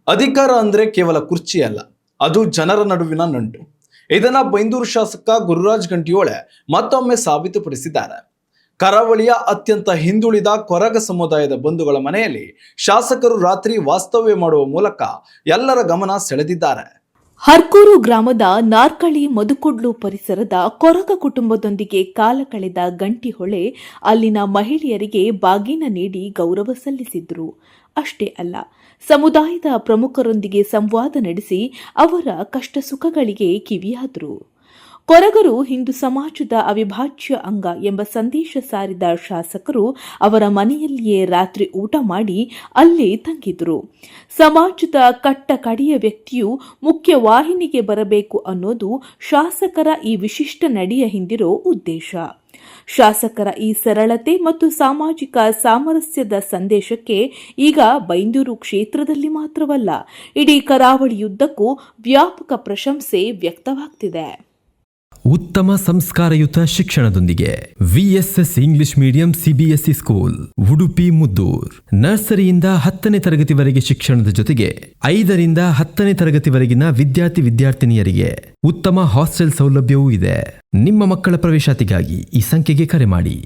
ಅಧಿಕಾರ ಅಂದ್ರೆ ಕೇವಲ ಕುರ್ಚಿ ಅಲ್ಲ, ಅದು ಜನರ ನಡುವಿನ ನಂಟು. ಇದನ್ನ ಬೈಂದೂರು ಶಾಸಕ ಗುರುರಾಜ್ ಗಂಟಿಯೋಳೆ ಮತ್ತೊಮ್ಮೆ ಸಾಬೀತುಪಡಿಸಿದ್ದಾರೆ. ಕರಾವಳಿಯ ಅತ್ಯಂತ ಹಿಂದುಳಿದ ಕೊರಗ ಸಮುದಾಯದ ಬಂಧುಗಳ ಮನೆಯಲ್ಲಿ ಶಾಸಕರು ರಾತ್ರಿ ವಾಸ್ತವ್ಯ ಮಾಡುವ ಮೂಲಕ ಎಲ್ಲರ ಗಮನ ಸೆಳೆದಿದ್ದಾರೆ. ಹರ್ಕೂರು ಗ್ರಾಮದ ನಾರ್ಕಳಿ ಮದುಕೊಡ್ಲು ಪರಿಸರದ ಕೊರಗ ಕುಟುಂಬದೊಂದಿಗೆ ಕಾಲ ಕಳೆದ ಗಂಟಿಹೊಳೆ ಅಲ್ಲಿನ ಮಹಿಳೆಯರಿಗೆ ಬಾಗಿನ ನೀಡಿ ಗೌರವ ಸಲ್ಲಿಸಿದ್ರು. ಅಷ್ಟೇ ಅಲ್ಲ, ಸಮುದಾಯದ ಪ್ರಮುಖರೊಂದಿಗೆ ಸಂವಾದ ನಡೆಸಿ ಅವರ ಕಷ್ಟ ಸುಖಗಳಿಗೆ ಕಿವಿಯಾದರು. ಕೊರಗರು ಹಿಂದೂ ಸಮಾಜದ ಅವಿಭಾಜ್ಯ ಅಂಗ ಎಂಬ ಸಂದೇಶ ಸಾರಿದ ಶಾಸಕರು ಅವರ ಮನೆಯಲ್ಲಿಯೇ ರಾತ್ರಿ ಊಟ ಮಾಡಿ ಅಲ್ಲೇ ತಂಗಿದ್ರು. ಸಮಾಜದ ಕಟ್ಟ ಕಡೆಯ ವ್ಯಕ್ತಿಯು ಮುಖ್ಯ ವಾಹಿನಿಗೆ ಬರಬೇಕು ಅನ್ನೋದು ಶಾಸಕರ ಈ ವಿಶಿಷ್ಟ ನಡೆಯ ಹಿಂದಿರೋ ಉದ್ದೇಶ. ಶಾಸಕರ ಈ ಸರಳತೆ ಮತ್ತು ಸಾಮಾಜಿಕ ಸಾಮರಸ್ಯದ ಸಂದೇಶಕ್ಕೆ ಈಗ ಬೈಂದೂರು ಕ್ಷೇತ್ರದಲ್ಲಿ ಮಾತ್ರವಲ್ಲ, ಇಡೀ ಕರಾವಳಿಯುದ್ದಕ್ಕೂ ವ್ಯಾಪಕ ಪ್ರಶಂಸೆ ವ್ಯಕ್ತವಾಗ್ತಿದೆ. ಉತ್ತಮ ಸಂಸ್ಕಾರಯುತ ಶಿಕ್ಷಣದೊಂದಿಗೆ VSS English medium CBSE school Udupi Muddur. ನರ್ಸರಿಯಿಂದ 10ನೇ ತರಗತಿವರೆಗೆ ಶಿಕ್ಷಣದ ಜೊತೆಗೆ 5ರಿಂದ 10ನೇ ತರಗತಿವರೆಗಿನ ವಿದ್ಯಾರ್ಥಿನಿಯರಿಗೆ ಉತ್ತಮ ಹಾಸ್ಟೆಲ್ ಸೌಲಭ್ಯವೂ ಇದೆ. ನಿಮ್ಮ ಮಕ್ಕಳ ಪ್ರವೇಶಾತಿಗಾಗಿ ಈ ಸಂಖ್ಯೆಗೆ ಕರೆ ಮಾಡಿ.